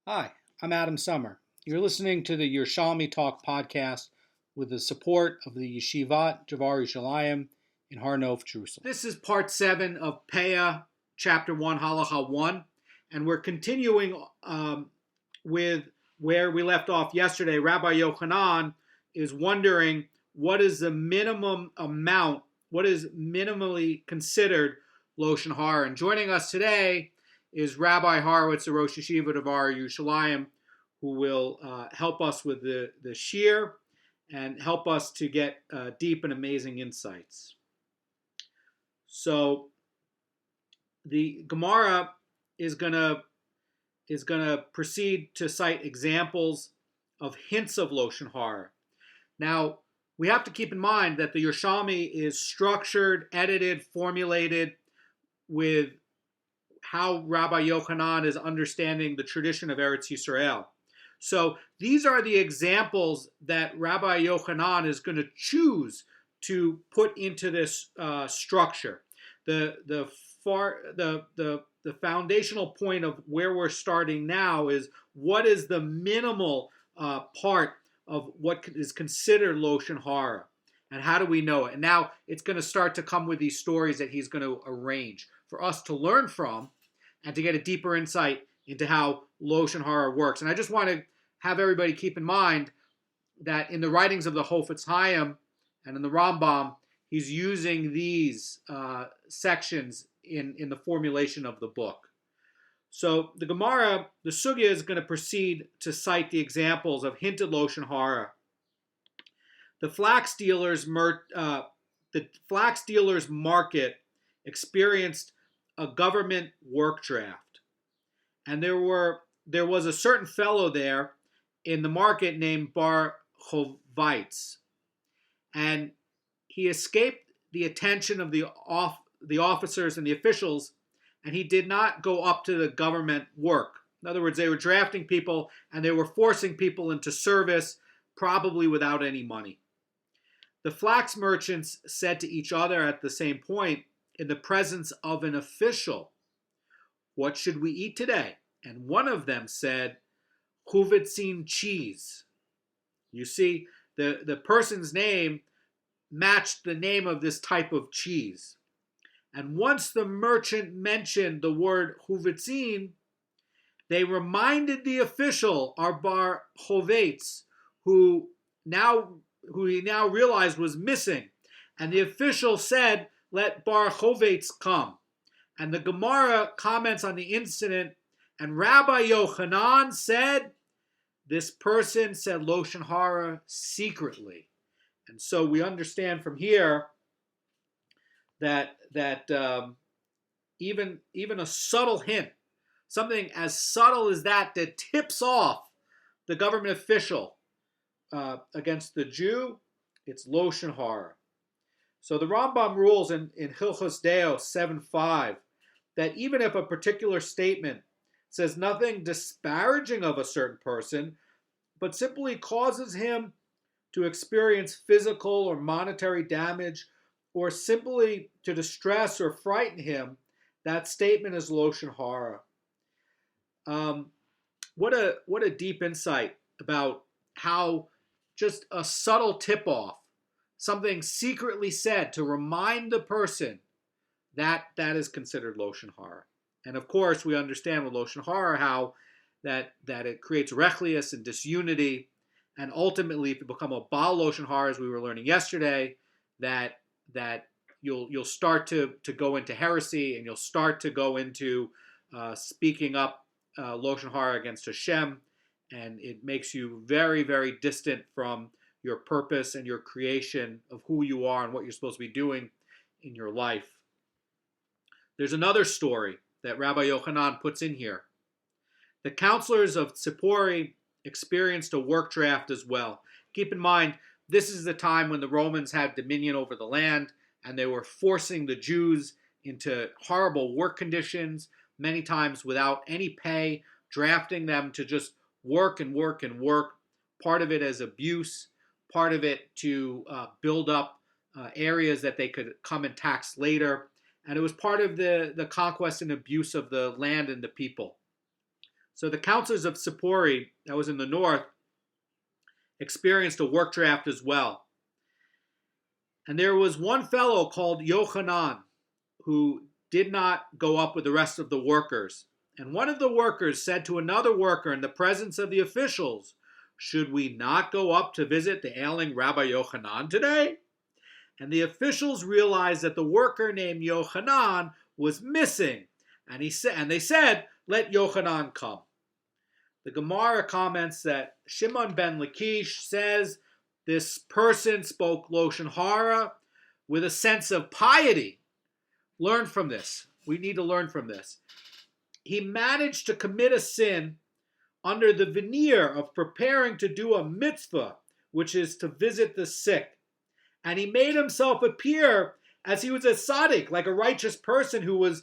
Hi, I'm Adam Summer. You're listening to the Yerushalmi Talk podcast with the support of the Yeshiva Dvar Yerushalayim in Har Nof, Jerusalem. This is part 7 of Peah Chapter 1, Halacha 1, and we're continuing with where we left off yesterday. Rabbi Yochanan is wondering what is the minimum amount, what is minimally considered Loshon Hara. And joining us today is Rabbi Horowitz, the Rosh Yeshiva Dvar Yerushalayim, who will help us with the shir and help us to get deep and amazing insights. So the Gemara is gonna proceed to cite examples of hints of Loshon Hara. Now we have to keep in mind that the Yerushalmi is structured, edited, formulated with how Rabbi Yochanan is understanding the tradition of Eretz Yisrael. So these are the examples that Rabbi Yochanan is going to choose to put into this structure. The foundational point of where we're starting now is what is the minimal part of what is considered Loshon Hara, and how do we know it? And now it's going to start to come with these stories that he's going to arrange for us to learn from and to get a deeper insight into how Loshon Hara works. And I just want to have everybody keep in mind that in the writings of the Chofetz Chaim and in the Rambam, he's using these sections in the formulation of the book. So the Gemara, the sugya, is going to proceed to cite the examples of hinted Loshon Hara. The flax dealers market experienced a government work draft, and there was a certain fellow there in the market named Bar Chovaitz, and he escaped the attention of the officers and the officials, and he did not go up to the government work. In other words, they were drafting people and they were forcing people into service, probably without any money. The flax merchants said to each other at the same point, in the presence of an official, "What should we eat today?" And one of them said, "Chuvitzin cheese." You see, the person's name matched the name of this type of cheese. And once the merchant mentioned the word chuvitzin, they reminded the official, our Bar Chovetz, who he now realized was missing. And the official said, "Let Bar Chovetz come." And the Gemara comments on the incident, and Rabbi Yochanan said, this person said Loshon Hara secretly. And so we understand from here that even a subtle hint, something as subtle as that tips off the government official against the Jew, it's Loshon Hara. So the Rambam rules in Hilchos Deo 7.5 that even if a particular statement says nothing disparaging of a certain person, but simply causes him to experience physical or monetary damage, or simply to distress or frighten him, that statement is Loshon Hara. What a deep insight about how just a subtle tip-off, something secretly said to remind the person that is considered Loshon Hara. And of course, we understand with Loshon Hara how that it creates rechlius and disunity, and ultimately, if you become a Baal Loshon Hara, as we were learning yesterday, that you'll start to go into heresy, and you'll start to go into speaking up Loshon Hara against Hashem, and it makes you very, very distant from your purpose and your creation of who you are and what you're supposed to be doing in your life. There's another story that Rabbi Yochanan puts in here. The counselors of Tzipori experienced a work draft as well. Keep in mind, this is the time when the Romans had dominion over the land, and they were forcing the Jews into horrible work conditions, many times without any pay, drafting them to just work and work and work, part of it as abuse, part of it to build up areas that they could come and tax later. And it was part of the conquest and abuse of the land and the people. So the counselors of Sippori, that was in the north, experienced a work draft as well. And there was one fellow called Yochanan who did not go up with the rest of the workers. And one of the workers said to another worker in the presence of the officials, "Should we not go up to visit the ailing Rabbi Yochanan today?" And the officials realized that the worker named Yochanan was missing. And they said, "Let Yochanan come." The Gemara comments that Shimon ben Lakish says this person spoke Loshon Hara with a sense of piety. Learn from this. We need to learn from this. He managed to commit a sin under the veneer of preparing to do a mitzvah, which is to visit the sick. And he made himself appear as he was a tzaddik, like a righteous person who was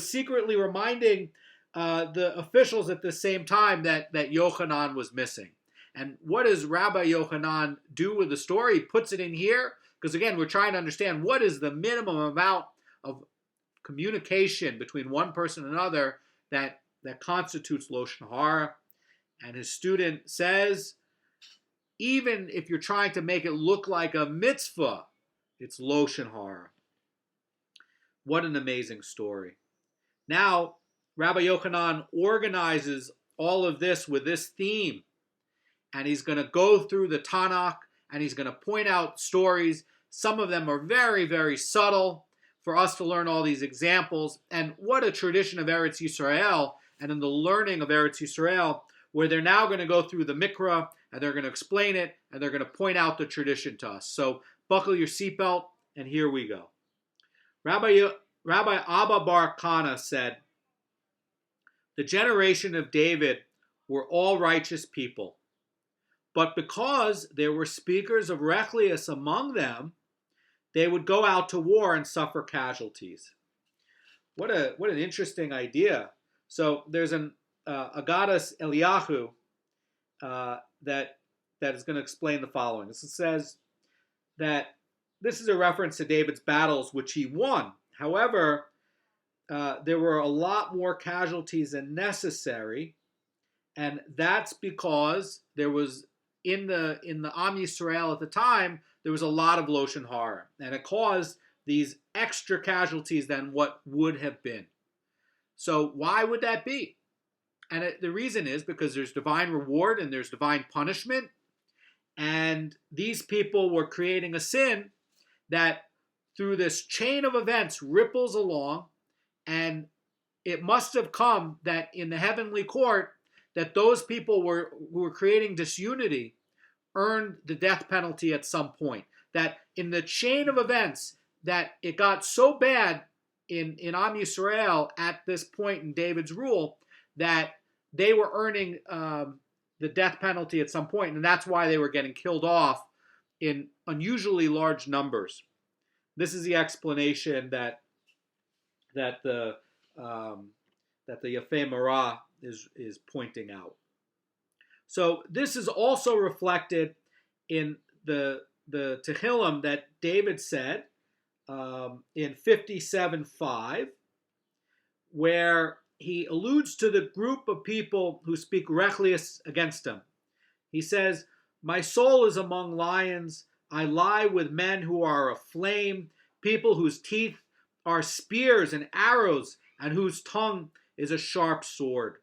secretly reminding the officials at the same time that Yochanan was missing. And what does Rabbi Yochanan do with the story? He puts it in here because, again, we're trying to understand what is the minimum amount of communication between one person and another that constitutes Loshon Hara. And his student says, even if you're trying to make it look like a mitzvah, it's Loshon Hara. What an amazing story. Now, Rabbi Yochanan organizes all of this with this theme. And he's going to go through the Tanakh and he's going to point out stories. Some of them are very, very subtle for us to learn all these examples. And what a tradition of Eretz Yisrael and in the learning of Eretz Yisrael, where they're now going to go through the Mikra and they're going to explain it and they're going to point out the tradition to us. So buckle your seatbelt and here we go. Rabbi Abba Bar Kana said, "The generation of David were all righteous people. But because there were speakers of Rechlius among them, they would go out to war and suffer casualties." What an interesting idea. So there's an Agadas Eliyahu that is going to explain the following. It says that this is a reference to David's battles, which he won. However, there were a lot more casualties than necessary, and that's because there was in the Am Yisrael at the time, there was a lot of Loshon Hara, and it caused these extra casualties than what would have been. So why would that be? And the reason is because there's divine reward and there's divine punishment, and these people were creating a sin that through this chain of events ripples along, and it must have come that in the heavenly court that those people who were creating disunity earned the death penalty at some point. That in the chain of events, that it got so bad in Am Yisrael at this point in David's rule that they were earning the death penalty at some point, and that's why they were getting killed off in unusually large numbers. This is the explanation that the Yafei Marah is pointing out. So this is also reflected in the Tehillim that David said in 57:5, where he alludes to the group of people who speak Rechlius against him. He says, "My soul is among lions. I lie with men who are aflame, people whose teeth are spears and arrows, and whose tongue is a sharp sword.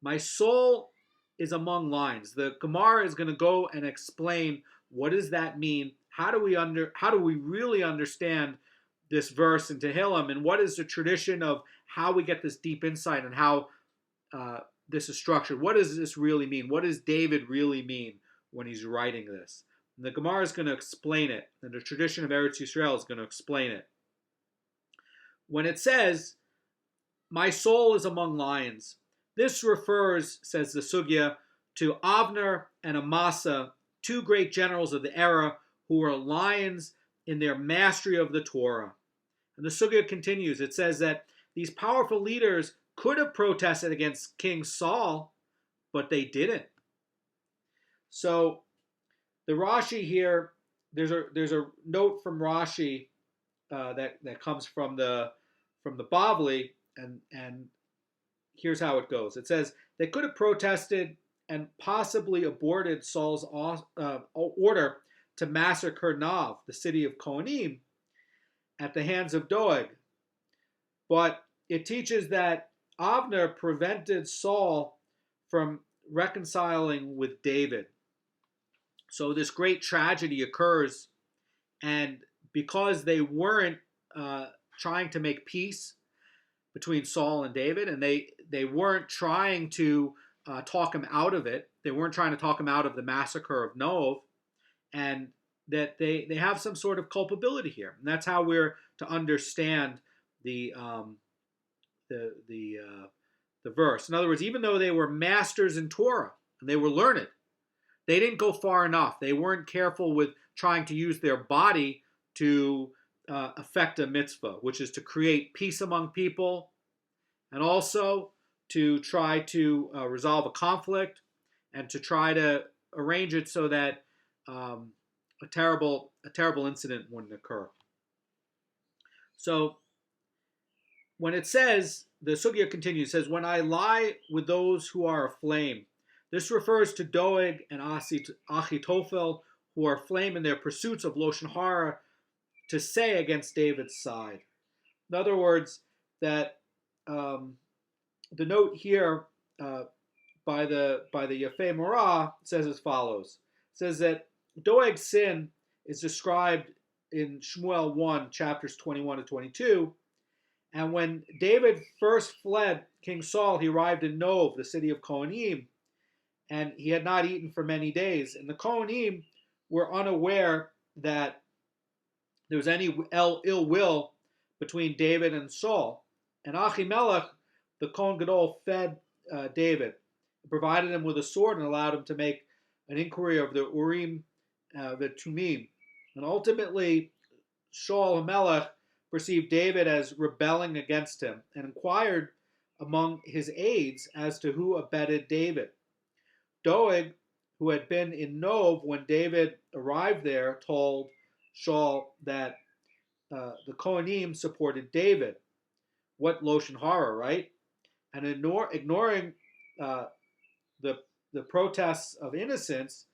My soul is among lions." The Gemara is going to go and explain what does that mean. How do we really understand this verse in Tehillim, and what is the tradition of how we get this deep insight and how this is structured? What does this really mean? What does David really mean when he's writing this? And the Gemara is going to explain it, and the tradition of Eretz Yisrael is going to explain it. When it says, "My soul is among lions," this refers, says the sugya, to Avner and Amasa, two great generals of the era who were lions in their mastery of the Torah. And the sugya continues. It says that these powerful leaders could have protested against King Saul, but they didn't. So the Rashi here, there's a note from Rashi that comes from the Bavli, and here's how it goes. It says, they could have protested and possibly aborted Saul's order to massacre Nov, the city of Kohanim, at the hands of Doeg. But it teaches that Avner prevented Saul from reconciling with David. So this great tragedy occurs, and because they weren't trying to make peace between Saul and David, and they weren't trying to talk him out of it, they weren't trying to talk him out of the massacre of Nov, and that they have some sort of culpability here, and that's how we're to understand the verse. In other words, even though they were masters in Torah and they were learned, they didn't go far enough. They weren't careful with trying to use their body to affect a mitzvah, which is to create peace among people, and also to try to resolve a conflict, and to try to arrange it so that a terrible incident wouldn't occur. So when it says, the sugya continues, it says, when I lie with those who are aflame, this refers to Doeg and Achitophel, who are aflame in their pursuits of Loshon Hara to say against David's side. In other words, that the note here by the Yafei Morah says as follows. It says that Doeg's sin is described in Shmuel 1, chapters 21 to 22. And when David first fled King Saul, he arrived in Nov, the city of Kohanim, and he had not eaten for many days. And the Kohanim were unaware that there was any ill will between David and Saul. And Achimelech, the Kohen Gadol, fed David, provided him with a sword, and allowed him to make an inquiry of the Urim, the Tumim. And ultimately, Shaul HaMelech perceived David as rebelling against him, and inquired among his aides as to who abetted David. Doeg, who had been in Nov when David arrived there, told Shaul that the Kohanim supported David. What Loshun Hara, right? And ignoring the protests of innocence,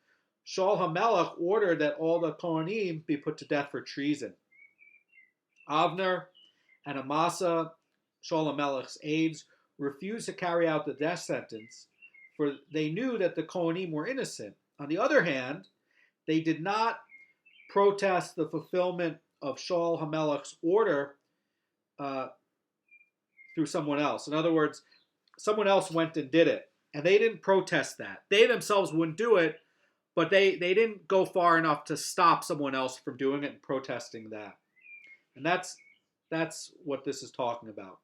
Shaul HaMelech ordered that all the Kohanim be put to death for treason. Avner and Amasa, Shaul HaMelech's aides, refused to carry out the death sentence, for they knew that the Kohanim were innocent. On the other hand, they did not protest the fulfillment of Shaul HaMelech's order through someone else. In other words, someone else went and did it, and they didn't protest that. They themselves wouldn't do it, but they didn't go far enough to stop someone else from doing it and protesting that. And that's what this is talking about.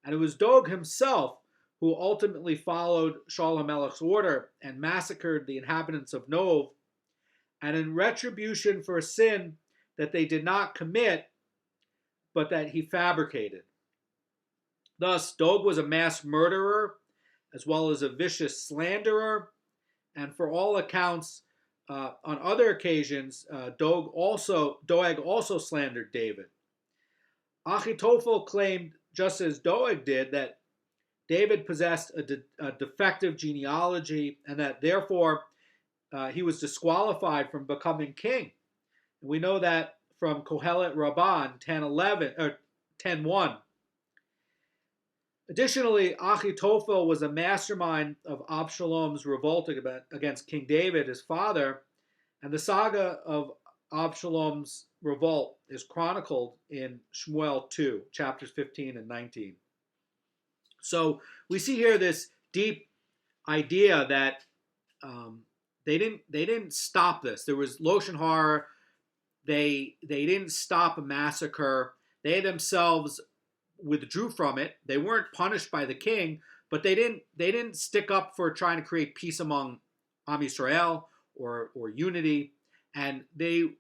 And it was Doeg himself who ultimately followed Shaul HaMelech's order and massacred the inhabitants of Nov, and in retribution for a sin that they did not commit, but that he fabricated. Thus, Doeg was a mass murderer, as well as a vicious slanderer, and for all accounts, on other occasions, Doeg also slandered David. Achitophel claimed, just as Doeg did, that David possessed a defective genealogy, and that therefore he was disqualified from becoming king. And we know that from Kohelet Rabban 10:1. Additionally, Achitophel was a mastermind of Absalom's revolt against King David, his father, and the saga of Absalom's revolt is chronicled in Shmuel 2, chapters 15 and 19. So we see here this deep idea that they didn't stop this. There was Loshon Hara. They didn't stop a massacre. They themselves withdrew from it. They weren't punished by the king, but they didn't stick up for trying to create peace among Am Yisrael or unity. And these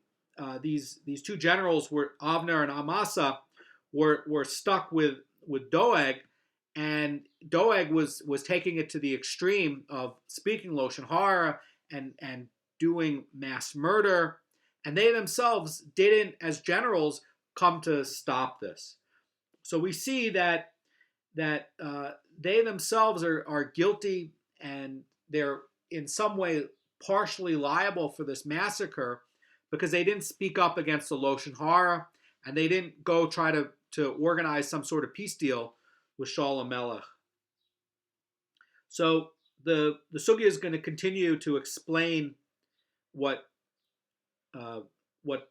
two generals, Avner and Amasa, were stuck with Doeg, and Doeg was taking it to the extreme of speaking Loshon Hara and doing mass murder, and they themselves didn't, as generals, come to stop this. So we see that they themselves are guilty, and they're in some way partially liable for this massacre because they didn't speak up against the Loshun Hara, and they didn't go try to organize some sort of peace deal with Shaul HaMelech. So the sugya is going to continue to explain what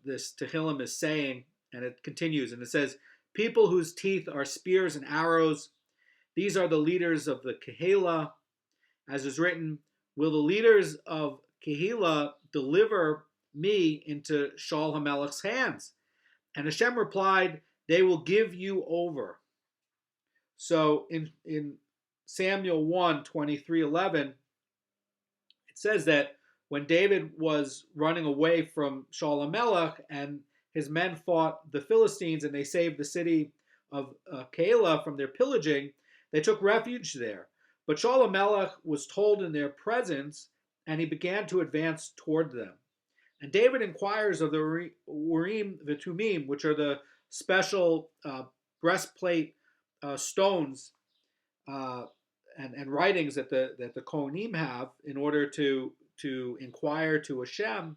this Tehillim is saying, and it continues, and it says, people whose teeth are spears and arrows, these are the leaders of the Kehillah, as is written, will the leaders of Kehillah deliver me into Shaul HaMelech's hands? And Hashem replied, they will give you over. So in Samuel 1, 23:11, it says that when David was running away from Shaul HaMelech and his men fought the Philistines and they saved the city of Keilah from their pillaging, they took refuge there. But Shaul HaMelech was told in their presence, and he began to advance toward them. And David inquires of the Urim V'Tumim, which are the special breastplate stones and writings that the Kohanim have in order to inquire to Hashem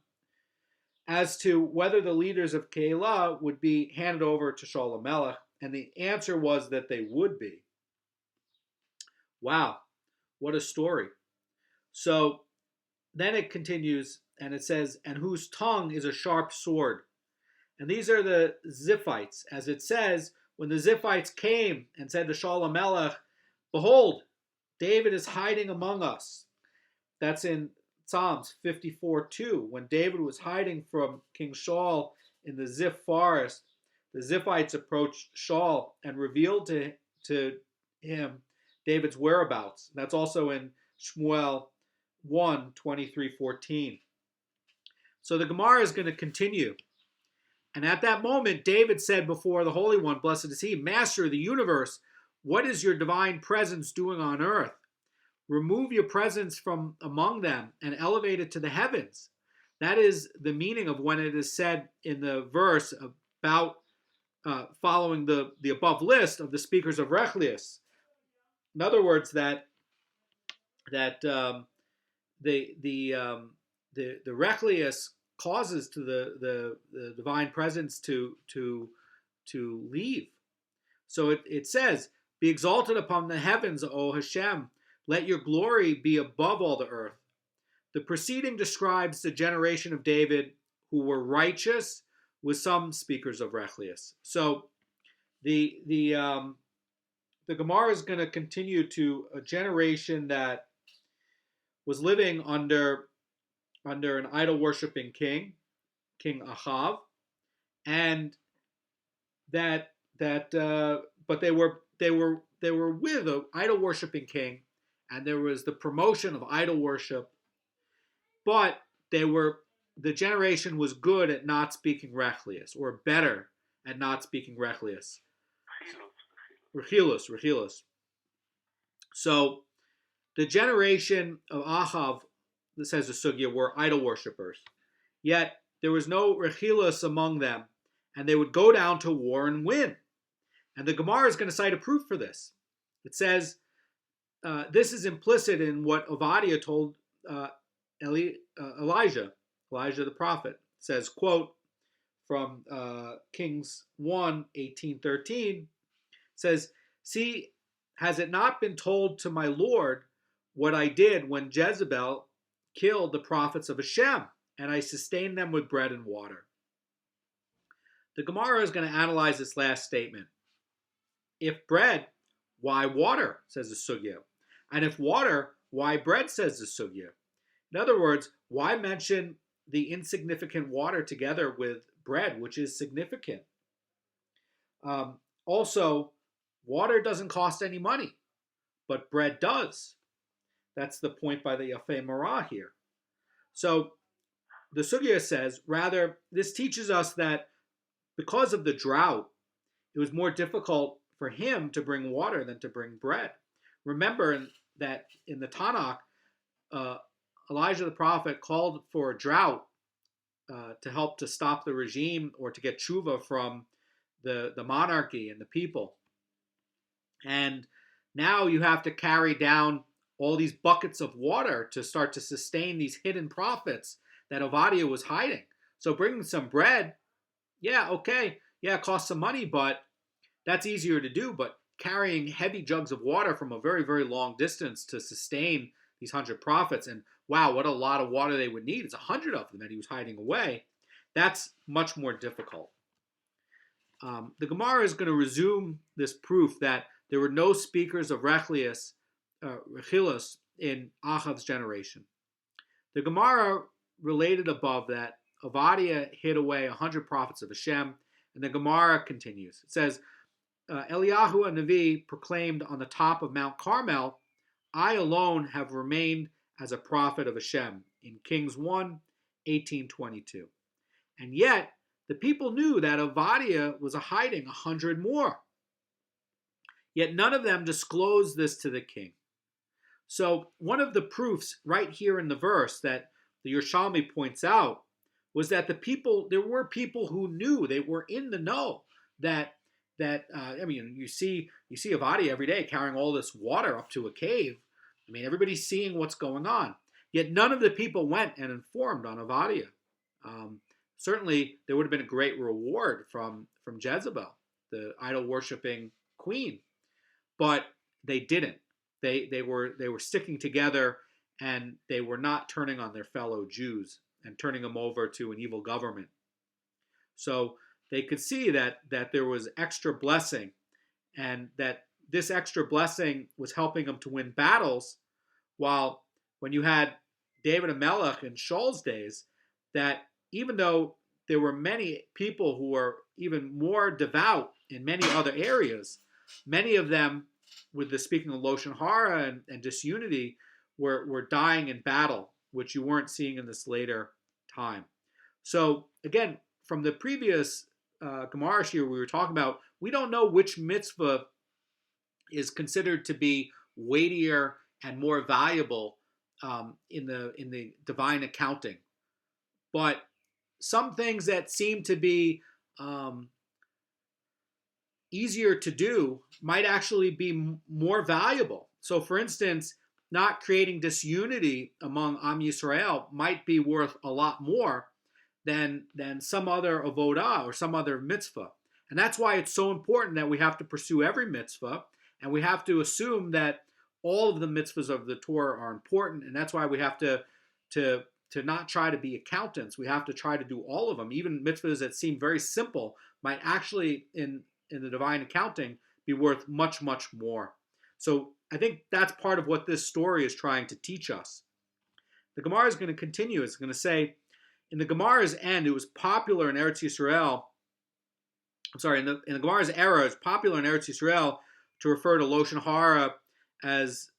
as to whether the leaders of Keilah would be handed over to Shaul HaMelech, and the answer was that they would be. Wow, what a story. So then it continues, and it says, and whose tongue is a sharp sword. And these are the Ziphites, as it says, when the Ziphites came and said to Shaul HaMelech, behold, David is hiding among us. That's in Psalms 54:2. When David was hiding from King Shaul in the Ziph forest, the Ziphites approached Shaul and revealed to him David's whereabouts. That's also in Shmuel 1, 23:14. So the Gemara is going to continue. And at that moment, David said before the Holy One, blessed is he, Master of the universe, what is your divine presence doing on earth? Remove your presence from among them and elevate it to the heavens. That is the meaning of when it is said in the verse about following the above list of the speakers of Rechlius. In other words, that the Rechlius causes to the divine presence to leave. So it says, be exalted upon the heavens, O Hashem. Let your glory be above all the earth. The preceding describes the generation of David who were righteous with some speakers of Rechlius. So the Gemara is going to continue to a generation that was living under an idol-worshipping king, King Ahav, and but they were with an idol-worshipping king, and there was the promotion of idol worship, but the generation was good at not speaking Rechlius, or better at not speaking Rechlius. Rechilus. So the generation of Ahav, this says the sugya, were idol worshippers. Yet there was no Rechilus among them, and they would go down to war and win. And the Gemara is going to cite a proof for this. It says, this is implicit in what Ovadia told Elijah the prophet. It says, quote, from Kings 1, 18:13, says, see, has it not been told to my Lord what I did when Jezebel killed the prophets of Hashem, and I sustained them with bread and water? The Gemara is going to analyze this last statement. If bread, why water, says the sugya. And if water, why bread, says the sugya. In other words, why mention the insignificant water together with bread, which is significant? Also, water doesn't cost any money, but bread does. That's the point by the Yafei Marah here. So the sugya says, rather, this teaches us that because of the drought, it was more difficult for him to bring water than to bring bread. Remember that in the Tanakh, Elijah the prophet called for a drought to help to stop the regime or to get tshuva from the monarchy and the people. And Now you have to carry down all these buckets of water to start to sustain these hidden profits that Ovadia was hiding. So bringing some bread, yeah, okay, yeah, it costs some money, but that's easier to do. But carrying heavy jugs of water from a very, very long distance to sustain these 100 prophets, and wow, what a lot of water they would need. It's 100 of them that he was hiding away. That's much more difficult. The Gemara is going to resume this proof that there were no speakers of Rechilus in Achav's generation. The Gemara related above that Ovadia hid away 100 prophets of Hashem, and the Gemara continues. It says, Eliyahu a Navi proclaimed on the top of Mount Carmel, I alone have remained as a prophet of Hashem, in Kings 1, 18:22. And yet, the people knew that Ovadia was hiding 100 more. Yet none of them disclosed this to the king. So one of the proofs right here in the verse that the Yerushalmi points out was that there were people who knew, they were in the know you see Ovadia every day carrying all this water up to a cave. I mean, everybody's seeing what's going on. Yet none of the people went and informed on Ovadia. Certainly, there would have been a great reward from Jezebel, the idol-worshipping queen, but they didn't. They were sticking together, and they were not turning on their fellow Jews and turning them over to an evil government. So they could see that there was extra blessing, and that this extra blessing was helping them to win battles, while when you had David and Melech in Shaul's days, that even though there were many people who were even more devout in many other areas, many of them, with the speaking of Loshon Hara and disunity, were dying in battle, which you weren't seeing in this later time. So again, from the previous Gemara shir we were talking about, we don't know which mitzvah is considered to be weightier and more valuable in the divine accounting. But some things that seem to be easier to do might actually be more valuable. So for instance, not creating disunity among Am Yisrael might be worth a lot more than some other avodah or some other mitzvah. And that's why it's so important that we have to pursue every mitzvah, and we have to assume that all of the mitzvahs of the Torah are important, and that's why we have to not try to be accountants. We have to try to do all of them. Even mitzvahs that seem very simple might actually, in the divine accounting, be worth much, much more. So I think that's part of what this story is trying to teach us. The Gemara is going to continue. It's going to say, in the Gemara's end, it was popular in Eretz Yisrael. In the Gemara's era, it's popular in Eretz Yisrael to refer to Loshon Hara as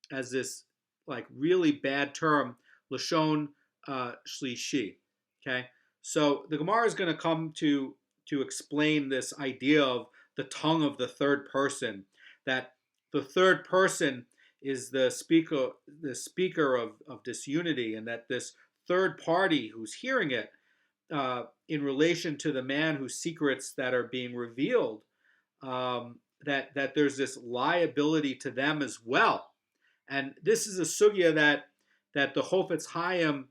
this like really bad term, Loshon Shlishi. Okay, so the Gemara is going to come to explain this idea of the tongue of the third person, that the third person is the speaker of disunity, and that this third party who's hearing it, in relation to the man whose secrets that are being revealed, that there's this liability to them as well. And this is a sugya that the Chofetz Chaim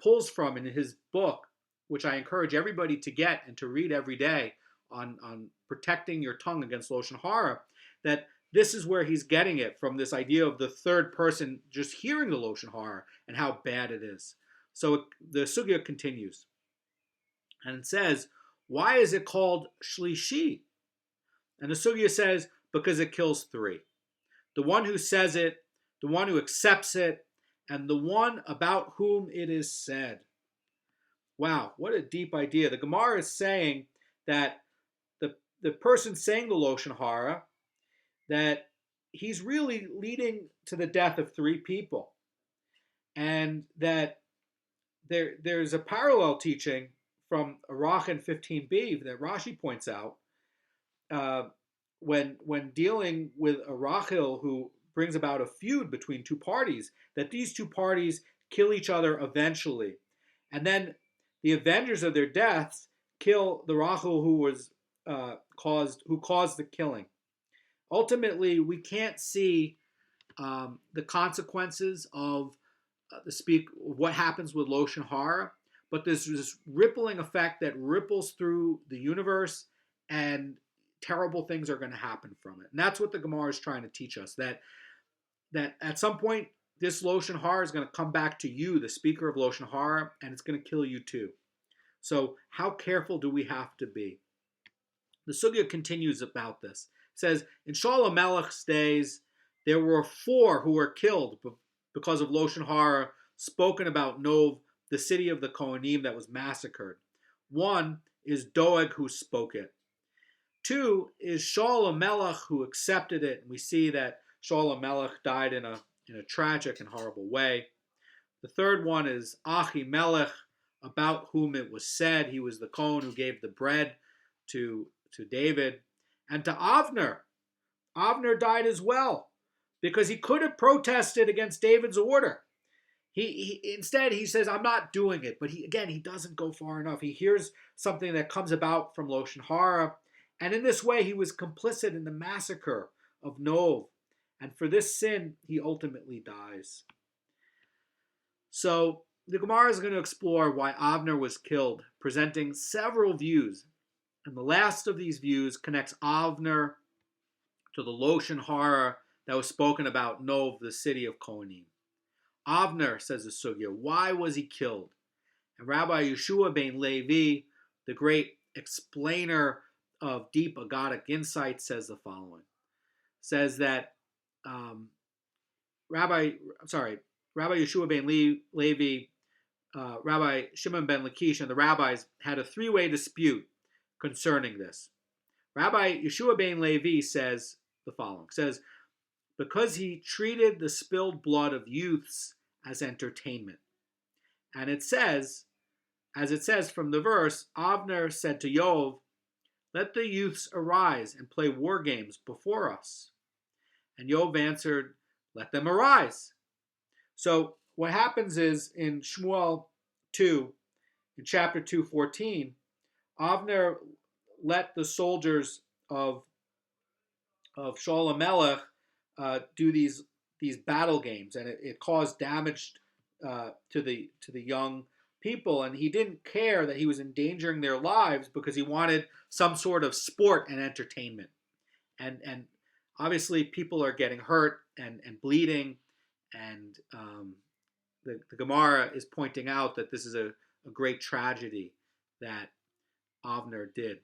pulls from in his book, which I encourage everybody to get and to read every day, on protecting your tongue against Loshon Hara, that this is where he's getting it from, this idea of the third person just hearing the Loshon Hara and how bad it is. So the sugya continues, and it says, why is it called shlishi? And the sugya says, because it kills three. The one who says it, the one who accepts it, and the one about whom it is said. Wow, what a deep idea. The Gemara is saying that the person saying the Loshon Hara, that he's really leading to the death of three people. And that there's a parallel teaching from Arachin 15b that Rashi points out, when dealing with a Rachel who brings about a feud between two parties, that these two parties kill each other eventually. And then the avengers of their deaths kill the Rachel who caused the killing. ultimately we can't see the consequences of what happens with Loshun Hara, but there's this rippling effect that ripples through the universe, and terrible things are going to happen from it. And that's what the Gemara is trying to teach us, that at some point this Loshun Hara is going to come back to you, the speaker of Loshun Hara, and it's going to kill you too. So how careful do we have to be? The sugya continues about this. It says, in Shaul HaMelech's days, there were 4 who were killed because of Loshun Hara spoken about Nov, the city of the Kohanim that was massacred. 1 is Doeg, who spoke it. 2 is Shaul HaMelech, who accepted it. And we see that Shaul HaMelech died in a tragic and horrible way. The 3rd one is Achimelech, about whom it was said he was the Kohen who gave the bread to David. And to Avner. Avner died as well, because he could have protested against David's order. Instead, he says, I'm not doing it. But he doesn't go far enough. He hears something that comes about from Loshon Hara, and in this way, he was complicit in the massacre of Nov. And for this sin, he ultimately dies. So the Gemara is going to explore why Avner was killed, presenting several views. And the last of these views connects Avner to the Loshon Hara that was spoken about Nov, the city of Kohanim. Avner, says the sugya, why was he killed? And Rabbi Yeshua ben Levi, the great explainer of deep agadic insight, says the following. Says that Rabbi Yeshua ben Levi, Rabbi Shimon ben Lakish, and the rabbis had a 3-way dispute concerning this. Rabbi Yeshua ben Levi says the following. Says, because he treated the spilled blood of youths as entertainment. And it says, as it says from the verse, Avner said to Yoav, let the youths arise and play war games before us. And Yoav answered, let them arise. So what happens is in Shmuel 2, in chapter 2:14, Avner let the soldiers of Shaul HaMelech do these battle games, and it caused damage to the young people, and he didn't care that he was endangering their lives because he wanted some sort of sport and entertainment. And obviously people are getting hurt and bleeding, and the Gemara is pointing out that this is a great tragedy that Avner did.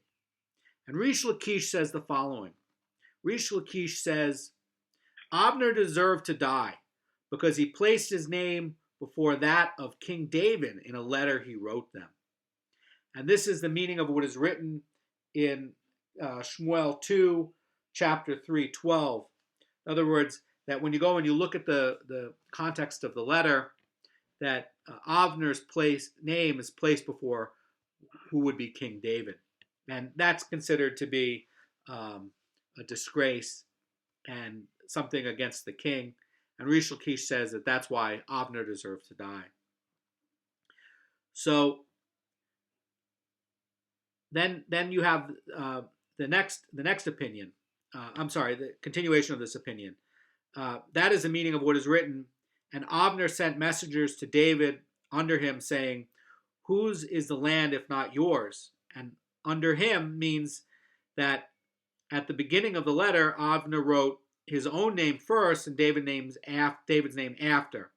And Rish Lakish says the following. Rish Lakish says, Avner deserved to die because he placed his name before that of King David in a letter he wrote them. And this is the meaning of what is written in Shmuel 2, chapter 3:12. In other words, that when you go and you look at the context of the letter, that Avner's name is placed before who would be King David. And that's considered to be a disgrace and something against the king. And Rish Lakish says that that's why Avner deserves to die. So then you have the next opinion. The continuation of this opinion. That is the meaning of what is written. And Avner sent messengers to David under him, saying, whose is the land if not yours? And under him means that at the beginning of the letter, Avner wrote his own name first and David's name after.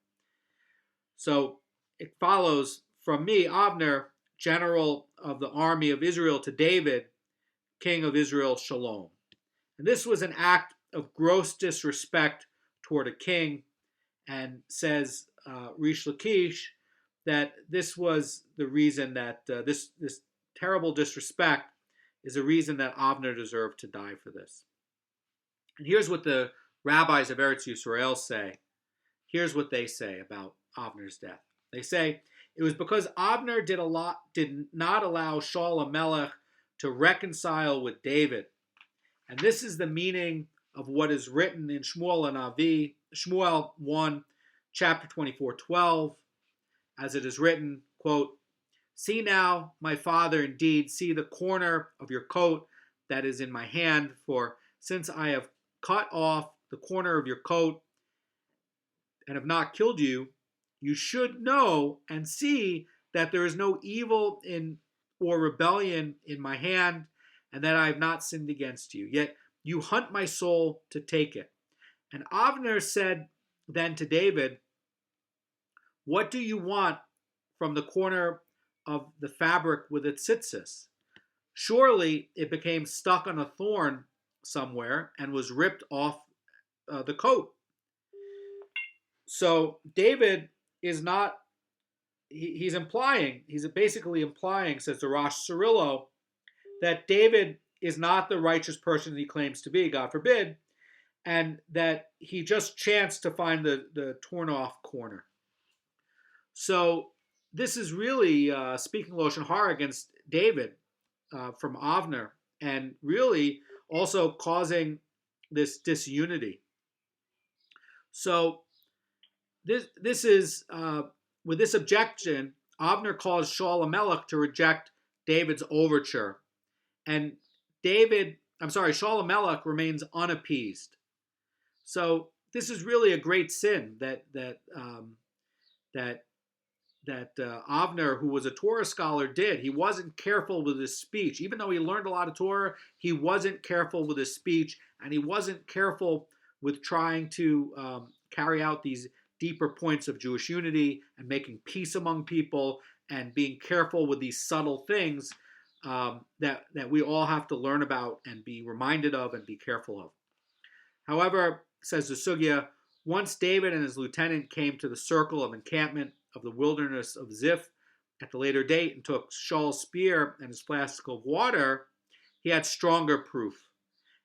So it follows from me, Avner, general of the army of Israel, to David, king of Israel, Shalom. And this was an act of gross disrespect toward a king, and says Rish Lakish that this was the reason that this terrible disrespect is a reason that Avner deserved to die for this. And here's what the rabbis of Eretz Yisrael say. Here's what they say about Avner's death. They say it was because Avner did not allow Shaul HaMelech to reconcile with David. And this is the meaning of what is written in Shmuel 1, chapter 24:12, as it is written, quote, see now, my father, indeed, see the corner of your coat that is in my hand, for since I have cut off the corner of your coat and have not killed you, you should know and see that there is no evil in or rebellion in my hand, and that I have not sinned against you. Yet you hunt my soul to take it. And Avner said then to David, what do you want from the corner of the fabric with its tzitzis? Surely it became stuck on a thorn somewhere and was ripped off the coat. So David is not, he's basically implying, says the Rosh Cirillo, that David is not the righteous person he claims to be, God forbid, and that he just chanced to find the torn off corner. So this is really speaking Loshon Hara against David from Avner, and really also causing this disunity. So this is with this objection, Avner caused Shaul HaMelech to reject David's overture, and Shaul HaMelech remains unappeased. So this is really a great sin that Avner, who was a Torah scholar, did. He wasn't careful with his speech. Even though he learned a lot of Torah, he wasn't careful with his speech, and he wasn't careful with trying to carry out these deeper points of Jewish unity and making peace among people and being careful with these subtle things that we all have to learn about and be reminded of and be careful of. However, says the sugya, once David and his lieutenant came to the circle of encampment of the wilderness of Ziph at the later date and took Shaul's spear and his flask of water, he had stronger proof.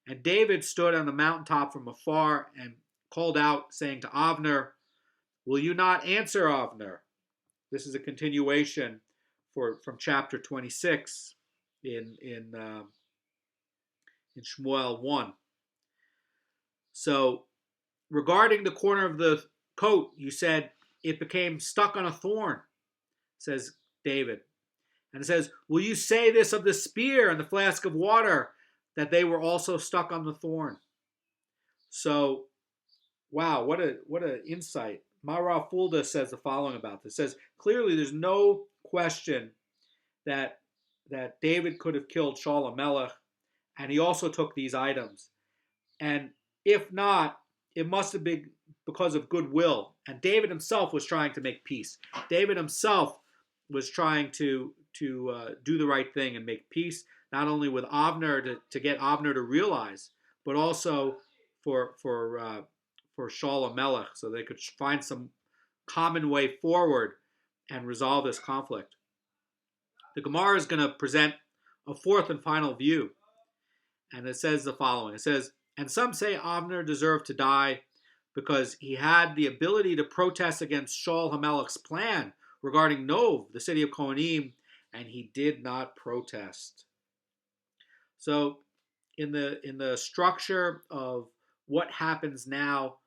And David stood on the mountaintop from afar and called out, saying to Avner, will you not answer, Avner? This is a continuation from chapter 26 in Shmuel 1. So, regarding the corner of the coat, you said it became stuck on a thorn, says David. And it says, will you say this of the spear and the flask of water, that they were also stuck on the thorn? So, wow, what an insight. Mara Fulda says the following about this. It says, clearly there's no question that David could have killed Shaul HaMelech, and he also took these items. And if not, it must have been because of goodwill. And David himself was trying to make peace. David himself was trying to do the right thing and make peace, not only with Avner to get Avner to realize, but also for Shaul HaMelech, so they could find some common way forward and resolve this conflict. The Gemara is going to present a fourth and final view. And it says the following. It says, and some say Avner deserved to die because he had the ability to protest against Shaul HaMelech's plan regarding Nov, the city of Kohanim, and he did not protest. So in the structure of what happens now,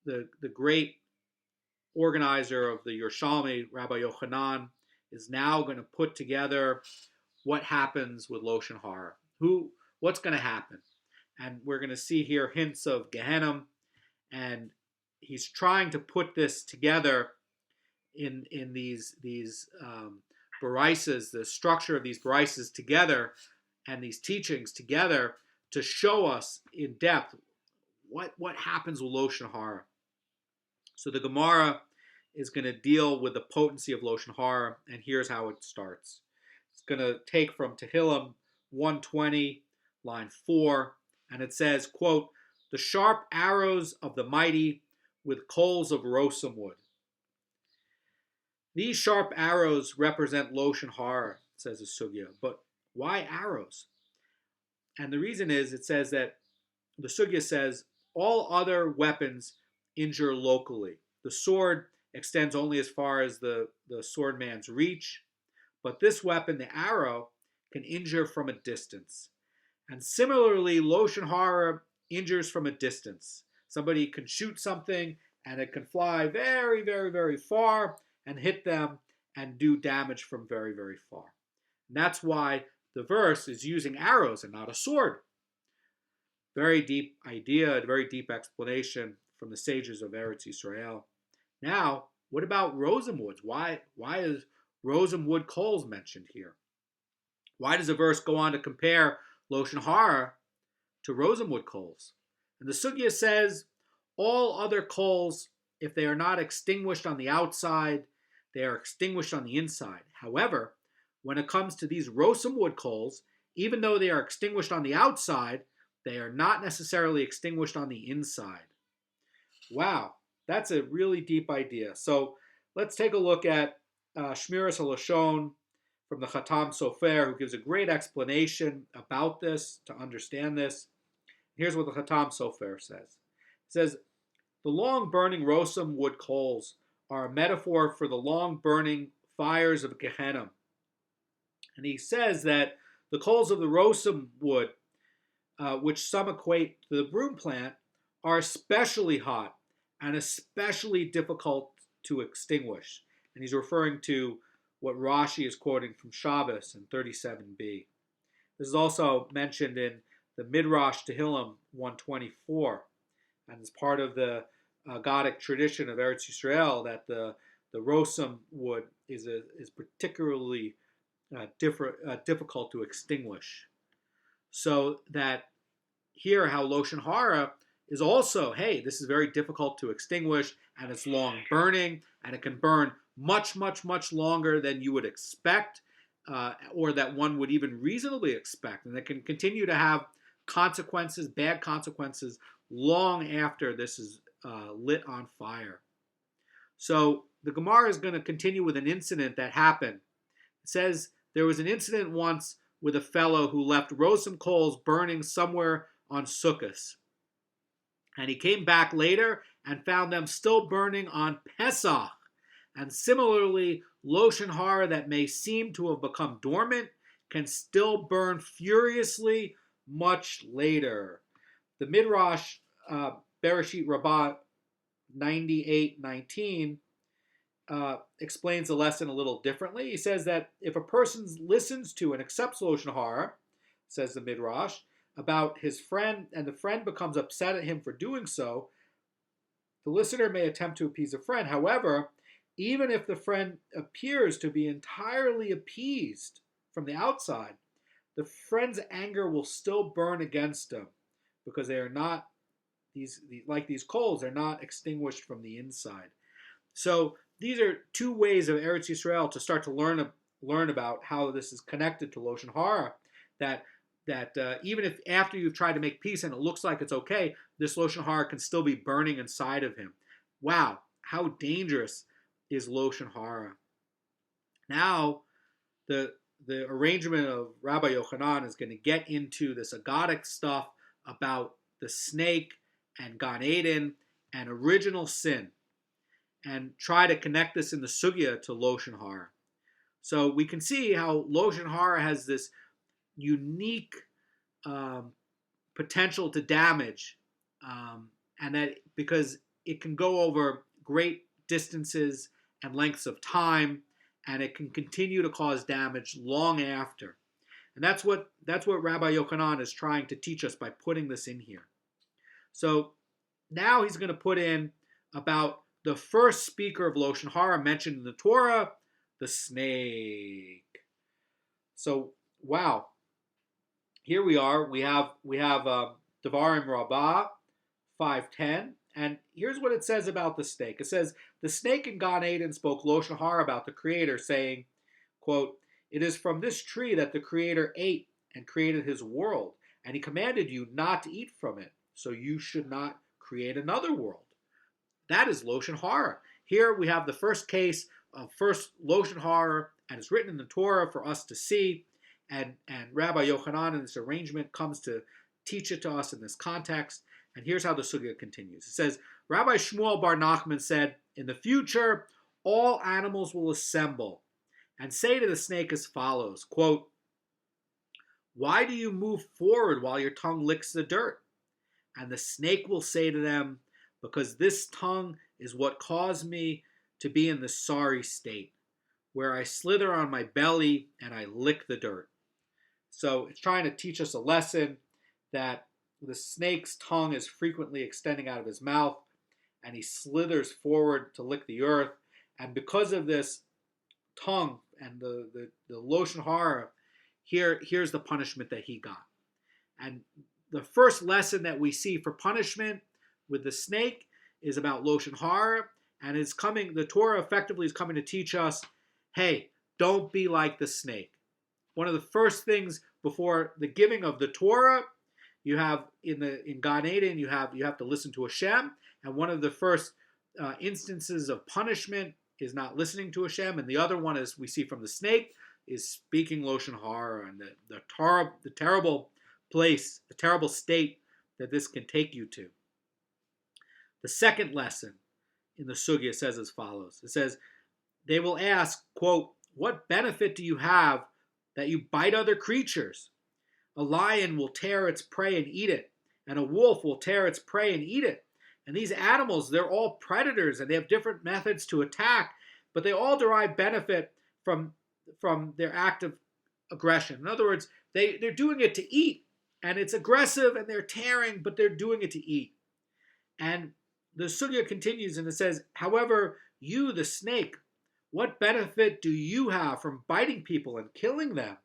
the great organizer of the Yerushalmi, Rabbi Yochanan, is now going to put together what happens with Loshon Hara. What's going to happen? And we're going to see here hints of Gehenna, and he's trying to put this together in these barises, the structure of these barises together, and these teachings together to show us in depth what happens with Loshon Hara. So the Gemara is going to deal with the potency of Loshon Hara, and here's how it starts. It's going to take from Tehillim 120, line 4, and it says, quote, the sharp arrows of the mighty with coals of rosim wood. These sharp arrows represent Loshon Hara, says the sugya, but why arrows? And the reason is, it says that the sugya says all other weapons injure locally. The sword extends only as far as the swordman's reach, but this weapon, the arrow, can injure from a distance. And similarly, Loshon Hara injures from a distance. Somebody can shoot something and it can fly very, very, very far and hit them and do damage from very, very far. And that's why the verse is using arrows and not a sword. Very deep idea, a very deep explanation from the sages of Eretz Yisrael. Now, what about rosenwoods? Why is rosenwood coals mentioned here? Why does the verse go on to compare Loshon Hara to rosenwood coals? And the sugya says, all other coals, if they are not extinguished on the outside, they are extinguished on the inside. However, when it comes to these rosenwood coals, even though they are extinguished on the outside, they are not necessarily extinguished on the inside. Wow, that's a really deep idea. So let's take a look at Shmiras HaLashon from the Chatam Sofer, who gives a great explanation about this, to understand this. Here's what the Chatam Sofer says. It says, the long burning rosum wood coals are a metaphor for the long burning fires of Gehenna. And he says that the coals of the rosum wood, which some equate to the broom plant, are especially hot and especially difficult to extinguish. And he's referring to what Rashi is quoting from Shabbos in 37b. This is also mentioned in the Midrash Tehillim 124, and is part of the Godic tradition of Eretz Yisrael that the rosum wood is particularly difficult to extinguish. So that here, how Loshon Hara is also, hey, this is very difficult to extinguish, and it's long burning, and it can burn much, much, much longer than you would expect, or that one would even reasonably expect, and it can continue to have consequences, bad consequences, long after this is lit on fire. So the Gemara is going to continue with an incident that happened. It says there was an incident once with a fellow who left rosum coals burning somewhere on Sukkot. And he came back later and found them still burning on Pesach. And similarly, Loshon Hara that may seem to have become dormant can still burn furiously much later. The Midrash Bereshit Rabbah 98:19 explains the lesson a little differently. He says that if a person listens to and accepts Loshon Hara, says the Midrash, about his friend, and the friend becomes upset at him for doing so, the listener may attempt to appease a friend. However, even if the friend appears to be entirely appeased from the outside, the friend's anger will still burn against him because they are not, like these coals, they're not extinguished from the inside. So these are two ways of Eretz Yisrael to start to learn about how this is connected to Loshon Hara, that even if after you've tried to make peace and it looks like it's okay, this Loshon Hara can still be burning inside of him. Wow, how dangerous is Loshon Hara. Now, the arrangement of Rabbi Yochanan is going to get into this agadic stuff about the snake and Gan Eden and original sin, and try to connect this in the sugya to Loshon Hara. So we can see how Loshon Hara has this unique potential to damage, and that because it can go over great distances and lengths of time, and it can continue to cause damage long after. And that's what Rabbi Yochanan is trying to teach us by putting this in here. So now he's going to put in about the first speaker of Loshon Hara mentioned in the Torah, the snake. So wow, here we are. We have Devarim Rabbah 5:10, and here's what it says about the snake. It says, the snake in Gan Eden spoke Loshon Hara about the Creator, saying, quote, it is from this tree that the Creator ate and created his world, and he commanded you not to eat from it, so you should not create another world. That is Loshon Hara. Here we have the first case of first Loshon Hara, and it's written in the Torah for us to see, and Rabbi Yochanan in this arrangement comes to teach it to us in this context. And here's how the sugya continues. It says, Rabbi Shmuel Bar Nachman said, in the future, all animals will assemble and say to the snake as follows, quote, why do you move forward while your tongue licks the dirt? And the snake will say to them, because this tongue is what caused me to be in the sorry state, where I slither on my belly and I lick the dirt. So it's trying to teach us a lesson that the snake's tongue is frequently extending out of his mouth, and he slithers forward to lick the earth. And because of this tongue and the Loshon Hara, here's the punishment that he got. And the first lesson that we see for punishment with the snake is about Loshon Hara, and the Torah effectively is coming to teach us, hey, don't be like the snake. One of the first things before the giving of the Torah, you have in Gan Eden, you have to listen to Hashem, and one of the first instances of punishment is not listening to Hashem, and the other one, as we see from the snake, is speaking Loshon Hara, and the terrible place, the terrible state that this can take you to. The second lesson in the sugya says as follows. It says, they will ask, quote, what benefit do you have that you bite other creatures? A lion will tear its prey and eat it, and a wolf will tear its prey and eat it. And these animals, they're all predators, and they have different methods to attack, but they all derive benefit from their act of aggression. In other words, they're doing it to eat, and it's aggressive, and they're tearing, but they're doing it to eat. And the sugya continues, and it says, however, you, the snake, what benefit do you have from biting people and killing them?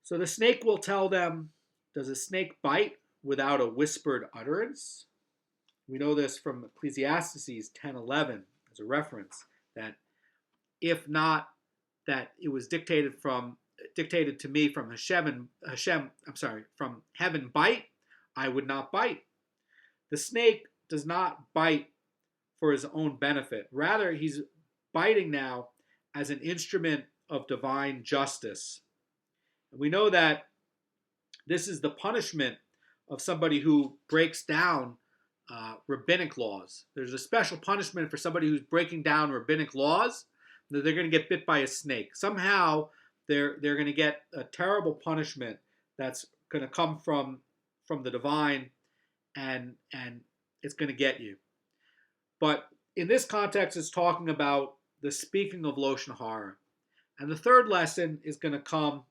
So the snake will tell them, does a snake bite without a whispered utterance? We know this from Ecclesiastes 10:11 as a reference, that if not, that it was dictated to me from from heaven bite, I would not bite. The snake does not bite for his own benefit. Rather, he's biting now as an instrument of divine justice. And we know that this is the punishment of somebody who breaks down rabbinic laws. There's a special punishment for somebody who's breaking down rabbinic laws. That they're going to get bit by a snake. Somehow they're going to get a terrible punishment that's going to come from the divine, and it's going to get you. But in this context, it's talking about the speaking of Loshon Hara. And the third lesson is going to come.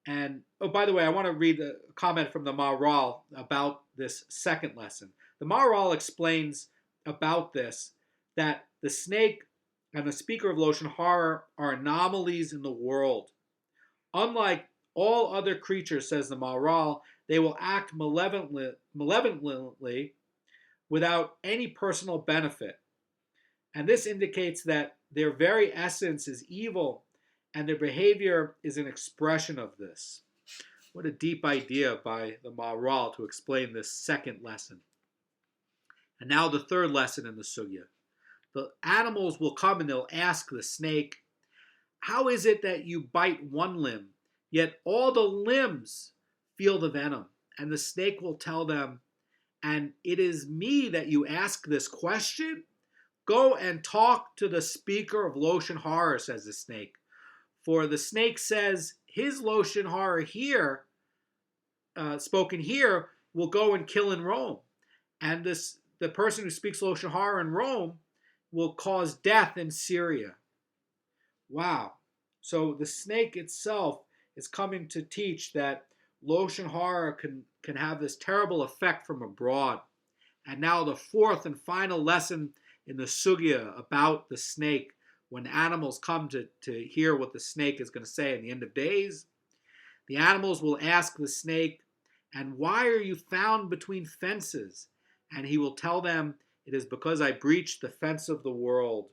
And, oh, by the way, I want to read a comment from the Maharal about this second lesson. The Maharal explains about this, that the snake and the speaker of Loshon Hara are anomalies in the world. Unlike all other creatures, says the Maharal, they will act malevolently without any personal benefit. And this indicates that their very essence is evil, and their behavior is an expression of this. What a deep idea by the Maharal to explain this second lesson. And now the third lesson in the sugya. The animals will come and they'll ask the snake, how is it that you bite one limb, yet all the limbs feel the venom? And the snake will tell them, and it is me that you ask this question? Go and talk to the speaker of Loshon Hara, says the snake. For the snake says his Loshon Hara here, spoken here, will go and kill in Rome. And the person who speaks Loshon Hara in Rome will cause death in Syria. Wow. So the snake itself is coming to teach that Loshon Hara can have this terrible effect from abroad. And now the fourth and final lesson in the sugya about the snake, when animals come to hear what the snake is going to say in the end of days, the animals will ask the snake, and why are you found between fences? And he will tell them, it is because I breached the fence of the world.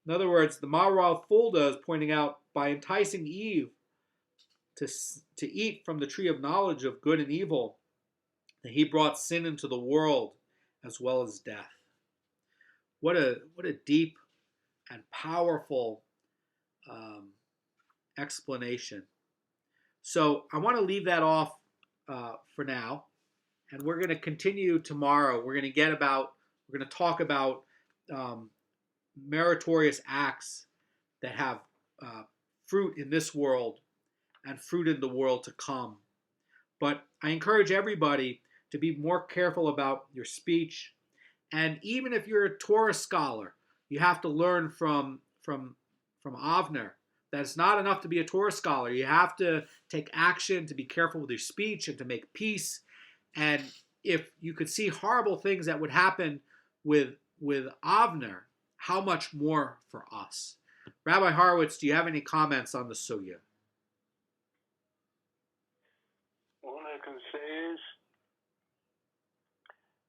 In other words, the Maharal Fulda is pointing out, by enticing Eve to eat from the tree of knowledge of good and evil, that he brought sin into the world as well as death. What a deep and powerful explanation. So I want to leave that off for now, and we're going to continue tomorrow. We're going to talk about meritorious acts that have fruit in this world and fruit in the world to come. But I encourage everybody to be more careful about your speech. And even if you're a Torah scholar, you have to learn from Avner, that it's not enough to be a Torah scholar. You have to take action, to be careful with your speech, and to make peace. And if you could see horrible things that would happen with Avner, how much more for us? Rabbi Horowitz, do you have any comments on the sugya? All I can say is,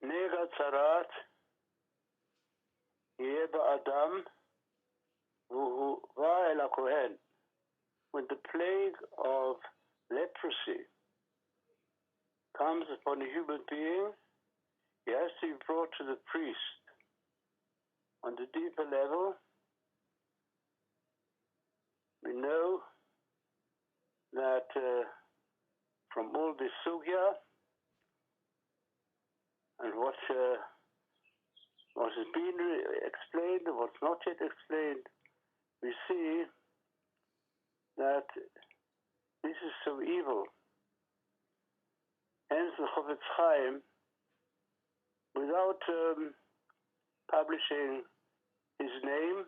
Nega Tzarat, Yeba Adam, Vuhu Va El HaKohen. When the plague of leprosy comes upon a human being, he has to be brought to the priest. On the deeper level, we know that from all this sugya and what has been explained and what's not yet explained, we see that this is so evil. Hence the Chofetz Chaim, without publishing his name,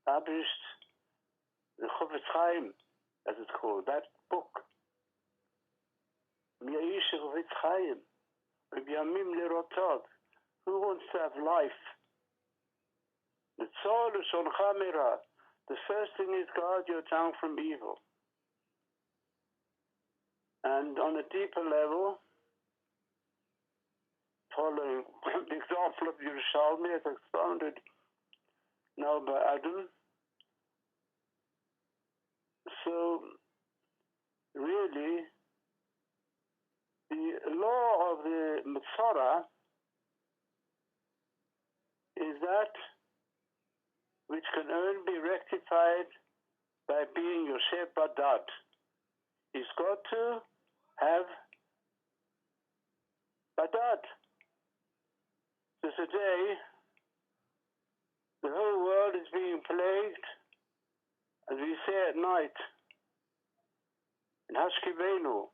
published the Chofetz Chaim, as it's called, that book. Chofetz Chaim, who wants to have life? The Loshun Hara. The first thing is guard your tongue from evil. And on a deeper level, following the example of Yerushalmi as expounded now by Adam. So, really, the law of the Torah is that which can only be rectified by being Yosef Badad. He's got to have Badad. So today, the whole world is being plagued, as we say at night, in Hashkivenu.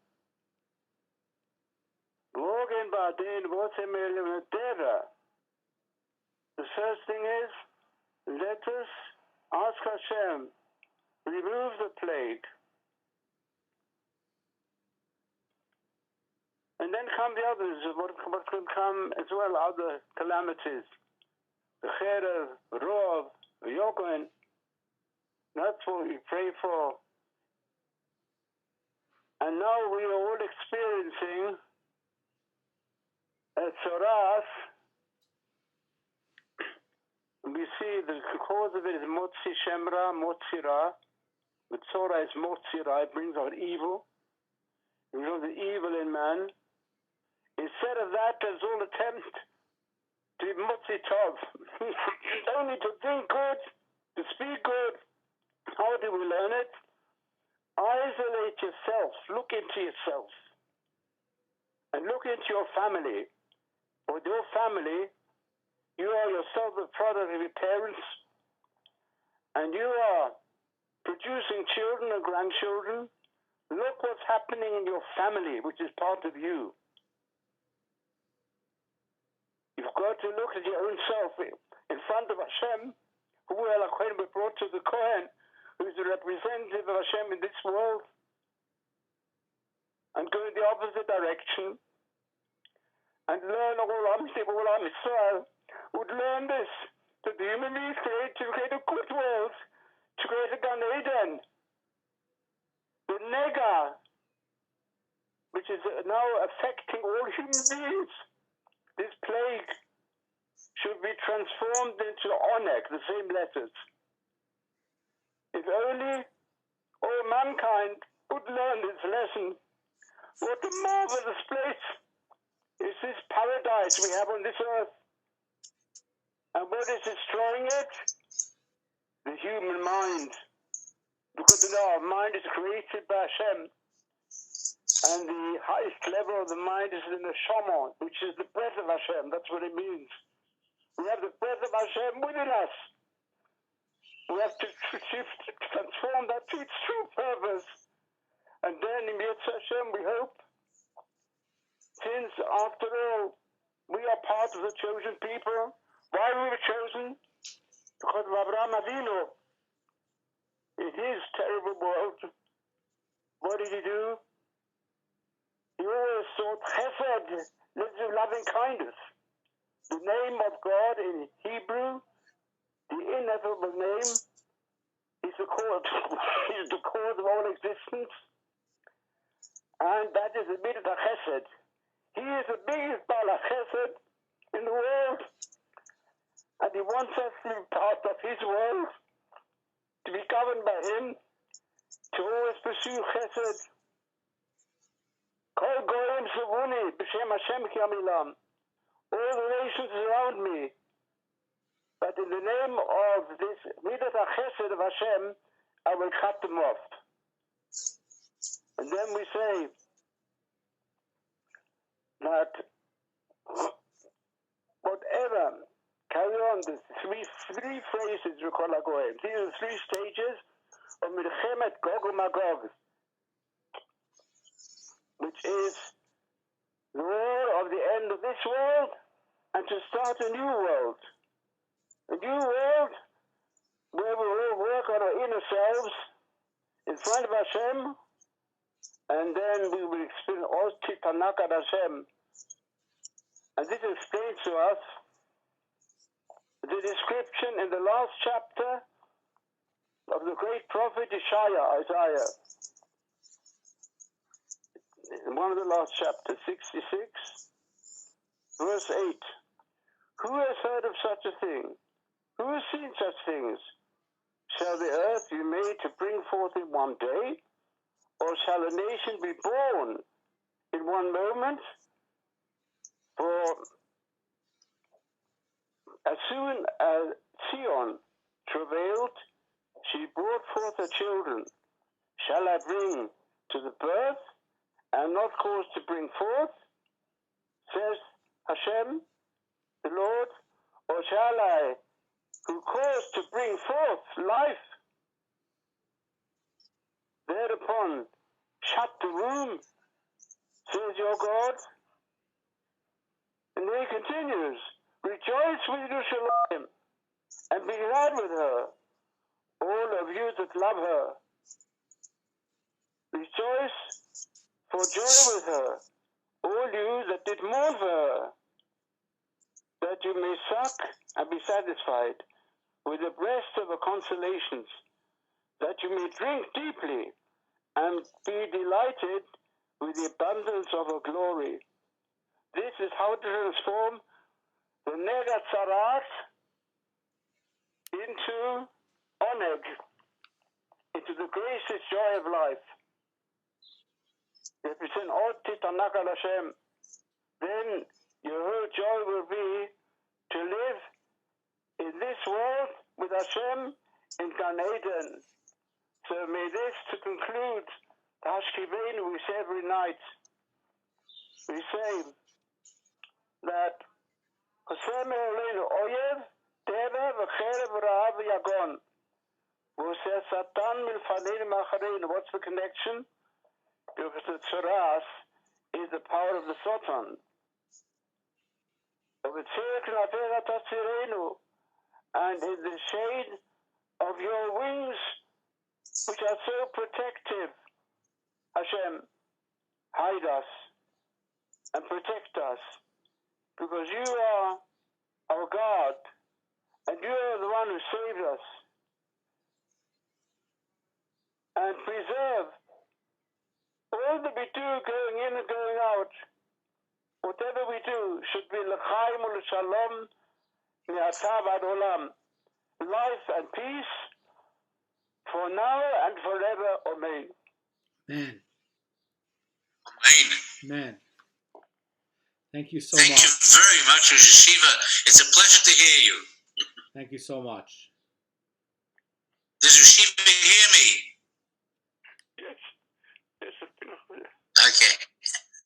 The first thing is, let us ask Hashem, remove the plague. And then come the others, what can come as well, other calamities. The Cherev, Rov, Yogun. That's what we pray for. And now we are all experiencing a tzoras. We see the cause of it is Motzi Shemra, Motzira. The Torah is Motzira, it brings out evil. It brings the evil in man. Instead of that, there's all attempt to be Motzi Tov. Only to think good, to speak good. How do we learn it? Isolate yourself, look into yourself. And look into your family. With your family, you are yourself the product of your parents, and you are producing children and grandchildren. Look what's happening in your family, which is part of you. You've got to look at your own self in front of Hashem, who we brought to the Kohen, who is the representative of Hashem in this world, and go in the opposite direction, and learn all Am Yisrael would learn this, that the human beings to create a good world, to create a Gan Eden. The nega, which is now affecting all human beings, this plague should be transformed into oneg, the same letters. If only all mankind would learn this lesson, what a marvelous place is this paradise we have on this earth. And what is destroying it? The human mind. Because our mind is created by Hashem. And the highest level of the mind is the neshama, which is the breath of Hashem. That's what it means. We have the breath of Hashem within us. We have to transform that to its true purpose. And then in Yetz Hashem we hope, since after all, we are part of the chosen people. Why we were chosen? Because of Abraham Avinu. in his terrible world, what did he do? He always sought chesed, loving kindness. The name of God in Hebrew, the ineffable name, is the cause, is the cause of all existence, and that is the mitzvah chesed. He is the biggest Baal chesed in the world, and he wants us to be part of his world, to be governed by him, to always pursue chesed. Kol goyim sevuni b'shem Hashem ki amilam. All the nations around me, but in the name of this midat chesed of Hashem, I will cut them off. And then we say that whatever, carry on, the three phrases we call agoyim. These are the three stages of milchemet Gog uMagog, which is the war of the end of this world and to start a new world. A new world where we will work on our inner selves in front of Hashem, and then we will experience all Titanak at Hashem. And this explains to us the description in the last chapter of the great prophet Isaiah. In one of the last chapters, 66, verse 8. Who has heard of such a thing? Who has seen such things? Shall the earth be made to bring forth in one day? Or shall a nation be born in one moment? For as soon as Zion travailed, she brought forth her children. Shall I bring to the birth and not cause to bring forth, says Hashem, the Lord, or shall I, who cause to bring forth life, thereupon shut the womb, says your God? And then he continues, rejoice with Yerushalayim, and be glad with her, all of you that love her. Rejoice for joy with her, all you that did mourn for her, that you may suck and be satisfied with the breast of her consolations, that you may drink deeply and be delighted with the abundance of her glory. This is how to transform the Nega Tzarat into Oneg, into the gracious joy of life. Represent all Titanak al Hashem. Then your whole joy will be to live in this world with Hashem in Gan Eden. So may this, to conclude, the Hashkivenu we say every night, we say that Hashem Eloheinu Oyev, Teva v'cherev v'ra'av v'yagon. V'oseh Satan milfaneinu ma'achareinu. What's the connection? Because the Tzoras is the power of the Satan. And in the shade of your wings, which are so protective, Hashem, hide us and protect us, because you are our God, and you are the one who saved us. And preserve all that we do going in and going out. Whatever we do should be l'chaim u'l'shalom mi'atav ad olam. Life and peace for now and forever. Amen. Amen. Amen. Amen. Thank you so Thank much. you very much, Yeshiva. It's a pleasure to hear you. Thank you so much.